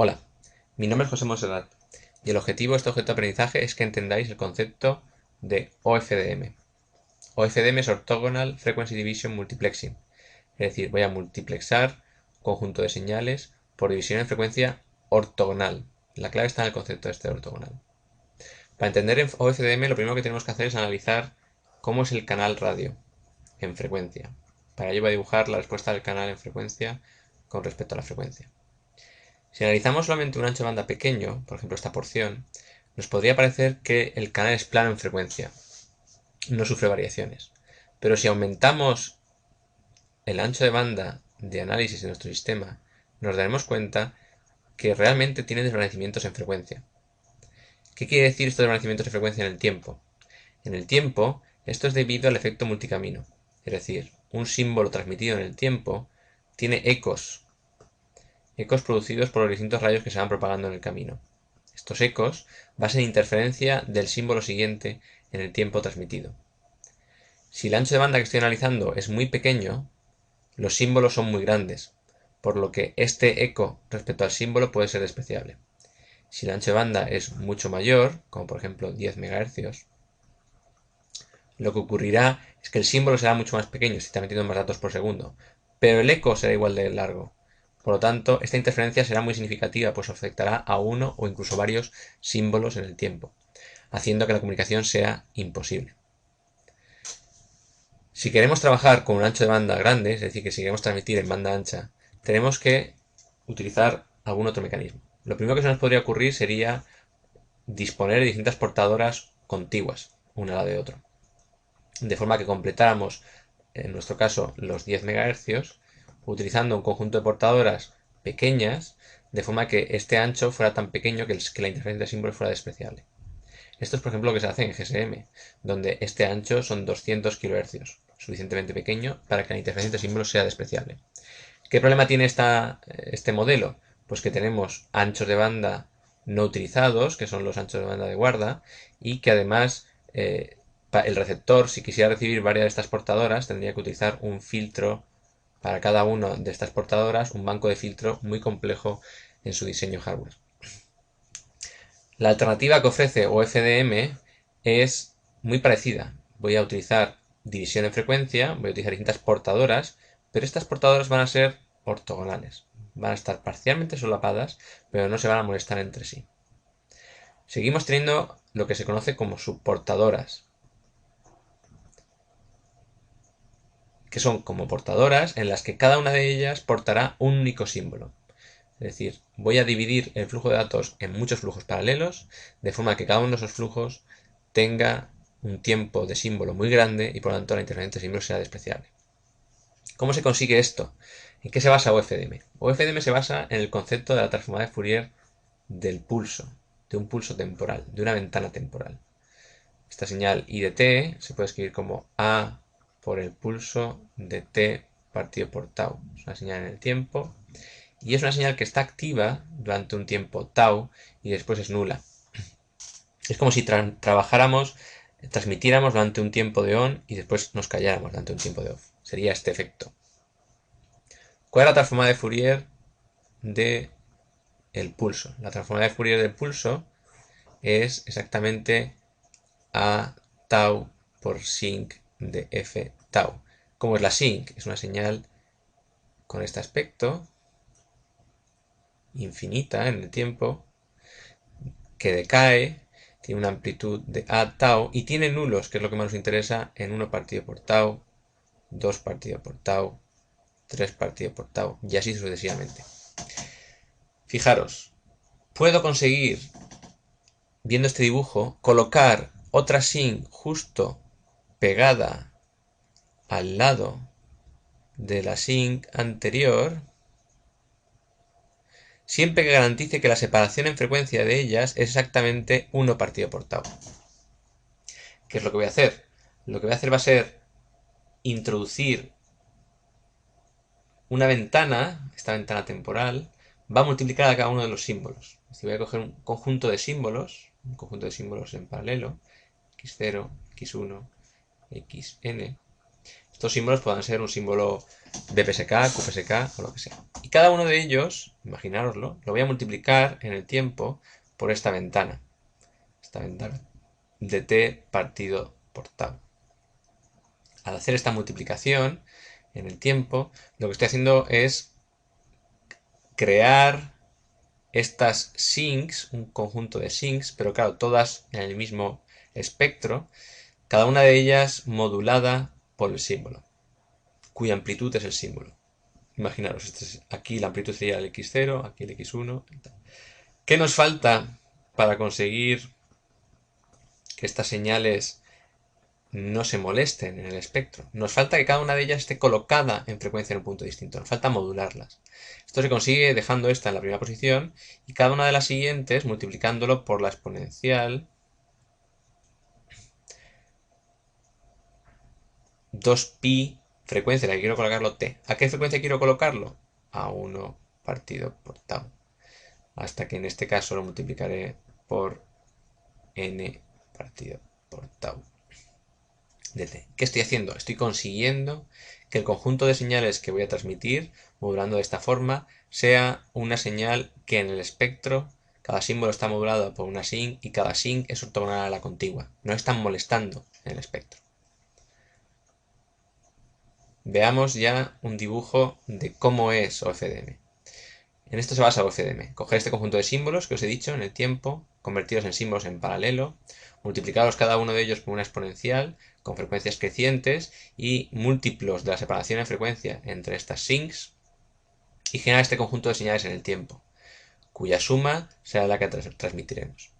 Hola, mi nombre es José Monserrat y el objetivo de este objeto de aprendizaje es que entendáis el concepto de OFDM. OFDM es Orthogonal Frequency Division Multiplexing, es decir, voy a multiplexar un conjunto de señales por división en frecuencia ortogonal. La clave está en el concepto este de ortogonal. Para entender OFDM lo primero que tenemos que hacer es analizar cómo es el canal radio en frecuencia. Para ello voy a dibujar la respuesta del canal en frecuencia con respecto a la frecuencia. Si analizamos solamente un ancho de banda pequeño, por ejemplo esta porción, nos podría parecer que el canal es plano en frecuencia, no sufre variaciones. Pero si aumentamos el ancho de banda de análisis de nuestro sistema, nos daremos cuenta que realmente tiene desvanecimientos en frecuencia. ¿Qué quiere decir estos desvanecimientos de frecuencia en el tiempo? En el tiempo, esto es debido al efecto multicamino, es decir, un símbolo transmitido en el tiempo tiene ecos producidos por los distintos rayos que se van propagando en el camino. Estos ecos van a ser interferencia del símbolo siguiente en el tiempo transmitido. Si el ancho de banda que estoy analizando es muy pequeño, los símbolos son muy grandes, por lo que este eco respecto al símbolo puede ser despreciable. Si el ancho de banda es mucho mayor, como por ejemplo 10 MHz, lo que ocurrirá es que el símbolo será mucho más pequeño, si está metiendo más datos por segundo, pero el eco será igual de largo. Por lo tanto, esta interferencia será muy significativa, pues afectará a uno o incluso varios símbolos en el tiempo, haciendo que la comunicación sea imposible. Si queremos trabajar con un ancho de banda grande, es decir, que si queremos transmitir en banda ancha, tenemos que utilizar algún otro mecanismo. Lo primero que se nos podría ocurrir sería disponer de distintas portadoras contiguas, una a la de otra, de forma que completáramos, en nuestro caso, los 10 MHz, utilizando un conjunto de portadoras pequeñas, de forma que este ancho fuera tan pequeño que la interferencia de símbolos fuera despreciable. Esto es, por ejemplo, lo que se hace en GSM, donde este ancho son 200 kHz, suficientemente pequeño para que la interferencia de símbolos sea despreciable. ¿Qué problema tiene este modelo? Pues que tenemos anchos de banda no utilizados, que son los anchos de banda de guarda, y que además el receptor, si quisiera recibir varias de estas portadoras, tendría que utilizar un filtro para cada una de estas portadoras, un banco de filtro muy complejo en su diseño hardware. La alternativa que ofrece OFDM es muy parecida. Voy a utilizar división en frecuencia, voy a utilizar distintas portadoras, pero estas portadoras van a ser ortogonales. Van a estar parcialmente solapadas, pero no se van a molestar entre sí. Seguimos teniendo lo que se conoce como subportadoras, que son como portadoras en las que cada una de ellas portará un único símbolo. Es decir, voy a dividir el flujo de datos en muchos flujos paralelos, de forma que cada uno de esos flujos tenga un tiempo de símbolo muy grande y por lo tanto la interferencia de símbolos sea despreciable. ¿Cómo se consigue esto? ¿En qué se basa OFDM? OFDM se basa en el concepto de la transformada de Fourier del pulso, de un pulso temporal, de una ventana temporal. Esta señal I de t se puede escribir como A por el pulso de t partido por tau. Es una señal en el tiempo y es una señal que está activa durante un tiempo tau y después es nula. Es como si transmitiéramos durante un tiempo de on y después nos calláramos durante un tiempo de off. Sería este efecto. ¿Cuál es la transformada de Fourier del pulso? La transformada de Fourier del pulso es exactamente A tau por sinc de f tau. ¿Cómo es la sinc? Es una señal con este aspecto, infinita en el tiempo, que decae, tiene una amplitud de A tau y tiene nulos, que es lo que más nos interesa, en 1 partido por tau, 2 partido por tau, 3 partido por tau y así sucesivamente. Fijaros, puedo conseguir, viendo este dibujo, colocar otra sin justo pegada al lado de la sin anterior, siempre que garantice que la separación en frecuencia de ellas es exactamente 1 partido por tau. ¿Qué es lo que voy a hacer? Lo que voy a hacer va a ser introducir una ventana, esta ventana temporal, va a multiplicar a cada uno de los símbolos. Si voy a coger un conjunto de símbolos en paralelo, x0, x1, xn. Estos símbolos pueden ser un símbolo BPSK, QPSK o lo que sea. Y cada uno de ellos, imaginároslo, lo voy a multiplicar en el tiempo por esta ventana de t partido por tau. Al hacer esta multiplicación en el tiempo, lo que estoy haciendo es crear estas sinks, un conjunto de sinks, pero claro, todas en el mismo espectro, cada una de ellas modulada por el símbolo, cuya amplitud es el símbolo. Imaginaros, aquí la amplitud sería el x0, aquí el x1. ¿Qué nos falta para conseguir que estas señales no se molesten en el espectro? Nos falta que cada una de ellas esté colocada en frecuencia en un punto distinto. Nos falta modularlas. Esto se consigue dejando esta en la primera posición y cada una de las siguientes multiplicándolo por la exponencial 2pi frecuencia, la que quiero colocarlo t. ¿A qué frecuencia quiero colocarlo? A 1 partido por tau. Hasta que en este caso lo multiplicaré por n partido por tau de t. ¿Qué estoy haciendo? Estoy consiguiendo que el conjunto de señales que voy a transmitir, modulando de esta forma, sea una señal que en el espectro cada símbolo está modulado por una sinc y cada sinc es ortogonal a la contigua. No están molestando en el espectro. Veamos ya un dibujo de cómo es OFDM. En esto se basa OFDM. Coger este conjunto de símbolos que os he dicho en el tiempo, convertirlos en símbolos en paralelo, multiplicarlos cada uno de ellos por una exponencial con frecuencias crecientes y múltiplos de la separación en frecuencia entre estas sinks y generar este conjunto de señales en el tiempo, cuya suma será la que transmitiremos.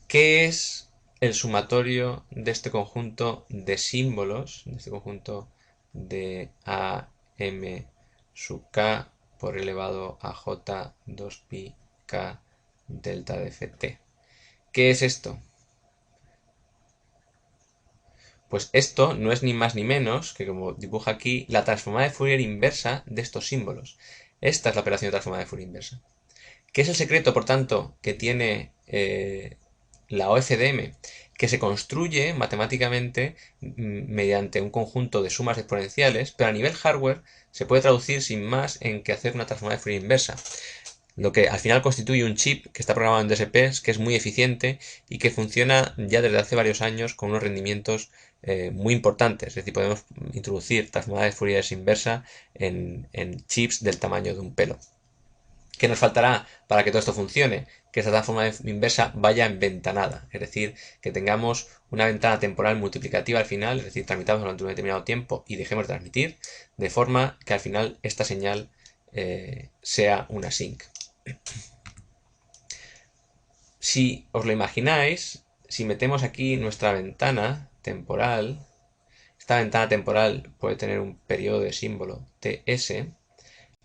¿Qué es el sumatorio de este conjunto de símbolos, de este conjunto de AM sub k por elevado a j 2pi k delta de ft? ¿Qué es esto? Pues esto no es ni más ni menos que, como dibuja aquí, la transformada de Fourier inversa de estos símbolos. Esta es la operación de transformada de Fourier inversa. ¿Qué es el secreto, por tanto, que tiene la OFDM? Que se construye matemáticamente mediante un conjunto de sumas exponenciales, pero a nivel hardware se puede traducir sin más en que hacer una transformada de Fourier inversa. Lo que al final constituye un chip que está programado en DSPs, que es muy eficiente y que funciona ya desde hace varios años con unos rendimientos muy importantes. Es decir, podemos introducir transformadas de Fourier inversa en chips del tamaño de un pelo. ¿Qué nos faltará para que todo esto funcione? Que esta transformada inversa vaya en ventanada, es decir, que tengamos una ventana temporal multiplicativa al final, es decir, transmitamos durante un determinado tiempo y dejemos de transmitir, de forma que al final esta señal sea una sinc. Si os lo imagináis, si metemos aquí nuestra ventana temporal, esta ventana temporal puede tener un periodo de símbolo ts.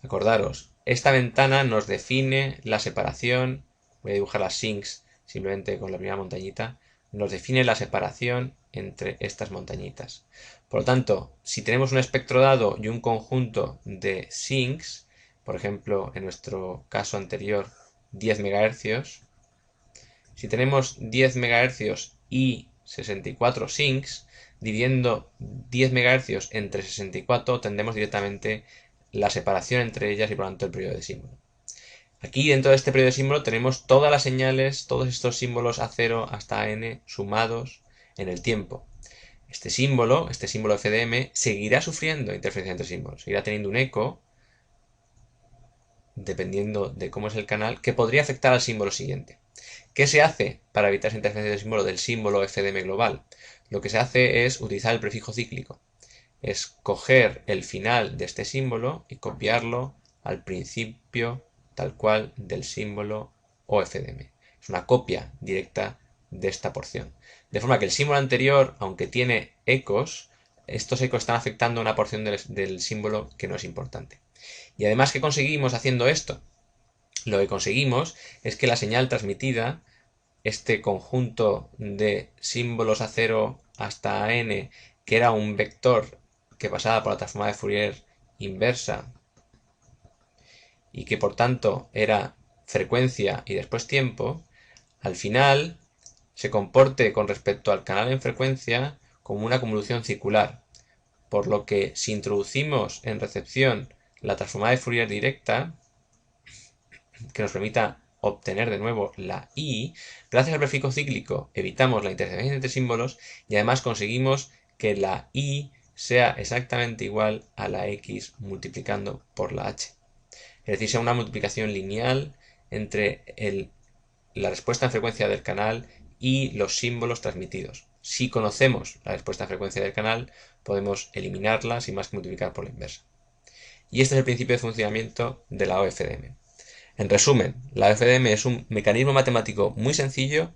Acordaros, esta ventana nos define la separación, voy a dibujar las sinks simplemente con la primera montañita, nos define la separación entre estas montañitas. Por lo tanto, si tenemos un espectro dado y un conjunto de sinks, por ejemplo, en nuestro caso anterior, 10 MHz, si tenemos 10 MHz y 64 sinks, dividiendo 10 MHz entre 64, tendremos directamente la separación entre ellas y por lo tanto el periodo de símbolo. Aquí dentro de este periodo de símbolo tenemos todas las señales, todos estos símbolos A0 hasta n sumados en el tiempo. Este símbolo FDM, seguirá sufriendo interferencia entre símbolos, seguirá teniendo un eco, dependiendo de cómo es el canal, que podría afectar al símbolo siguiente. ¿Qué se hace para evitar esa interferencia de símbolo del símbolo FDM global? Lo que se hace es utilizar el prefijo cíclico. Es coger el final de este símbolo y copiarlo al principio tal cual del símbolo OFDM. Es una copia directa de esta porción. De forma que el símbolo anterior, aunque tiene ecos, estos ecos están afectando a una porción del símbolo que no es importante. Y además, ¿qué conseguimos haciendo esto? Lo que conseguimos es que la señal transmitida, este conjunto de símbolos A0 hasta n, que era un vector que pasaba por la transformada de Fourier inversa y que por tanto era frecuencia y después tiempo, al final se comporte con respecto al canal en frecuencia como una convolución circular, por lo que si introducimos en recepción la transformada de Fourier directa, que nos permita obtener de nuevo la i, gracias al prefijo cíclico evitamos la intersección entre símbolos y además conseguimos que la i sea exactamente igual a la x multiplicando por la h. Es decir, sea una multiplicación lineal entre la respuesta en frecuencia del canal y los símbolos transmitidos. Si conocemos la respuesta en frecuencia del canal, podemos eliminarla sin más que multiplicar por la inversa. Y este es el principio de funcionamiento de la OFDM. En resumen, la OFDM es un mecanismo matemático muy sencillo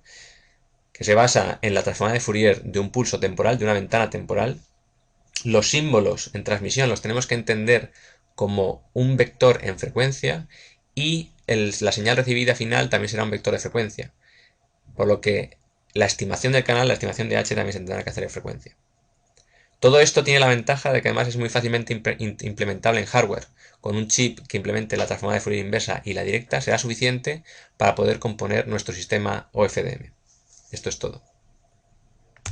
que se basa en la transformada de Fourier de un pulso temporal, de una ventana temporal. Los símbolos en transmisión los tenemos que entender como un vector en frecuencia y la señal recibida final también será un vector de frecuencia. Por lo que la estimación del canal, la estimación de h también se tendrá que hacer en frecuencia. Todo esto tiene la ventaja de que además es muy fácilmente implementable en hardware. Con un chip que implemente la transformada de Fourier inversa y la directa será suficiente para poder componer nuestro sistema OFDM. Esto es todo.